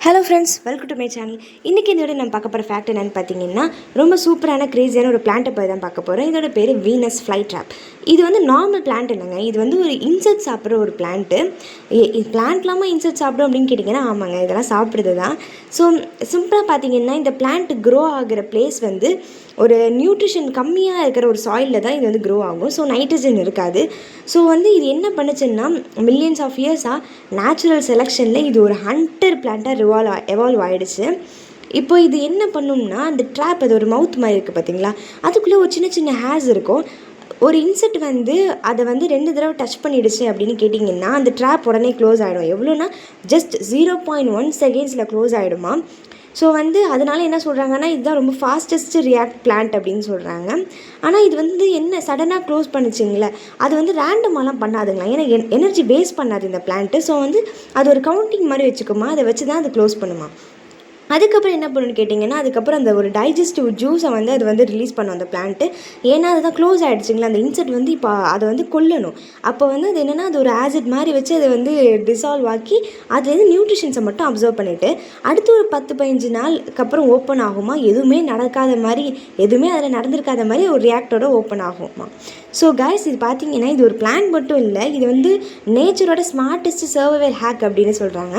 Hello friends, welcome to my channel. இன்றைக்கி இதோட நம்ம பார்க்க போகிற ஃபேக்ட் என்னென்னு பார்த்தீங்கன்னா, ரொம்ப சூப்பரான க்ரேஸியான ஒரு பிளான்ட்டை போய் தான் பார்க்க போகிறோம். இதோட பேர் வீனஸ் ஃப்ளை ட்ராப். இது வந்து நார்மல் பிளான்ட் இல்லைங்க, இது வந்து ஒரு இன்செக்ட் சாப்பிட்ற ஒரு பிளான்ட்டு. பிளான்ட்லாமா இன்செக்ட் சாப்பிடும் அப்படின்னு கேட்டிங்கன்னா, ஆமாங்க, இதெல்லாம் சாப்பிட்றது தான். ஸோ சிம்பிளாக பார்த்தீங்கன்னா, இந்த பிளான்ட் க்ரோ ஆகிற பிளேஸ் வந்து ஒரு நியூட்ரிஷன் கம்மியாக இருக்கிற ஒரு சாயிலில் தான் இது வந்து க்ரோ ஆகும். ஸோ நைட்ரஜன் இருக்காது. ஸோ வந்து இது என்ன பண்ணுச்சுன்னா, மில்லியன்ஸ் ஆஃப் இயர்ஸாக நேச்சுரல் செலெக்ஷனில் இது ஒரு ஹண்டர் பிளான்ட்டாக எவால்வ் ஆகிடுச்சு. இப்போ இது என்ன பண்ணும்னா, அந்த ட்ராப், அது ஒரு மவுத் மாதிரி இருக்குது பார்த்தீங்களா, அதுக்குள்ளே ஒரு சின்ன சின்ன ஹேர்ஸ் இருக்கும். ஒரு இன்செக்ட் வந்து அதை வந்து 2 தடவை டச் பண்ணிடுச்சு அப்படின்னு கேட்டிங்கன்னா, அந்த ட்ராப் உடனே க்ளோஸ் ஆகிடும். எவ்வளோனா ஜஸ்ட் 0.1 செகண்ட்ஸில் க்ளோஸ் ஆகிடுமா. ஸோ வந்து அதனால் என்ன சொல்கிறாங்கன்னா, இதுதான் ரொம்ப ஃபாஸ்டஸ்ட் ரியாக்ட் பிளான்ட் அப்படின்னு சொல்கிறாங்க. ஆனால் இது வந்து என்ன சடனாக க்ளோஸ் பண்ணிச்சிங்களே, அது வந்து ரேண்டமாலாம் பண்ணாதுங்களா. ஏன்னா எனர்ஜி வேஸ்ட் பண்ணாது இந்த பிளான்ட்டு. ஸோ வந்து அது ஒரு கவுண்டிங் மாதிரி வச்சுக்குமா, அதை வச்சு தான் அது க்ளோஸ் பண்ணுமா. அதுக்கப்புறம் என்ன பண்ணுன்னு கேட்டிங்கன்னா, அதுக்கப்புறம் அந்த ஒரு டைஜஸ்டிவ் ஜூஸை வந்து அது வந்து ரிலீஸ் பண்ணும் அந்த பிளான்ட்டு. ஏன்னா அதுதான் க்ளோஸ் ஆகிடுச்சிங்களா, அந்த இன்செக்ட் வந்து இப்போ அதை வந்து கொல்லணும். அப்போ வந்து அது என்னென்னா, அது ஒரு ஆசிட் மாதிரி வச்சு அதை வந்து டிசால்வ் ஆக்கி அதுலேருந்து நியூட்ரிஷன்ஸை மட்டும் அப்சர்வ் பண்ணிவிட்டு அடுத்து ஒரு 10-15 நாளுக்கு அப்புறம் ஓப்பன் ஆகுமா. எதுவுமே நடக்காத மாதிரி, எதுவுமே அதில் நடந்திருக்காத மாதிரி ஒரு ரியாக்டரோட ஓப்பன் ஆகுமா. ஸோ கைஸ், இது பார்த்தீங்கன்னா, இது ஒரு பிளான்ட் மட்டும் இல்லை, இது வந்து நேச்சரோட ஸ்மார்ட்டஸ்ட் சர்வைவல் ஹேக் அப்படின்னு சொல்கிறாங்க.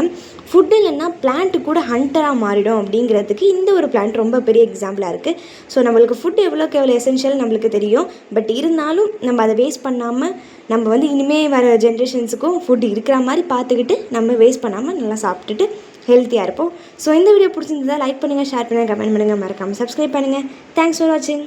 ஃபுட் இல்லைன்னா பிளான்ட்டு கூட ஹண்டராக மாறிடும் அப்படிங்கிறதுக்கு இந்த ஒரு பிளான்ட் ரொம்ப பெரிய எக்ஸாம்பிளாக இருக்குது. ஸோ நம்மளுக்கு ஃபுட் எவ்வளோக்கு எவ்வளோ எசென்ஷியல் நம்மளுக்கு தெரியும். பட் இருந்தாலும் நம்ம அதை வேஸ்ட் பண்ணாமல், நம்ம வந்து இனிமேல் வர ஜென்ரேஷன்ஸுக்கும் ஃபுட் இருக்கிற மாதிரி பார்த்துக்கிட்டு நம்ம வேஸ்ட் பண்ணாமல் நல்லா சாப்பிட்டுட்டு ஹெல்த்தியாக இருப்போம். ஸோ இந்த வீடியோ பிடிச்சிருந்ததா லைக் பண்ணுங்கள், ஷேர் பண்ணுங்கள், கமெண்ட் பண்ணுங்கள், மறக்காமல் சப்ஸ்கிரைப் பண்ணுங்கள். தேங்க்ஸ் ஃபார் வாட்சிங்.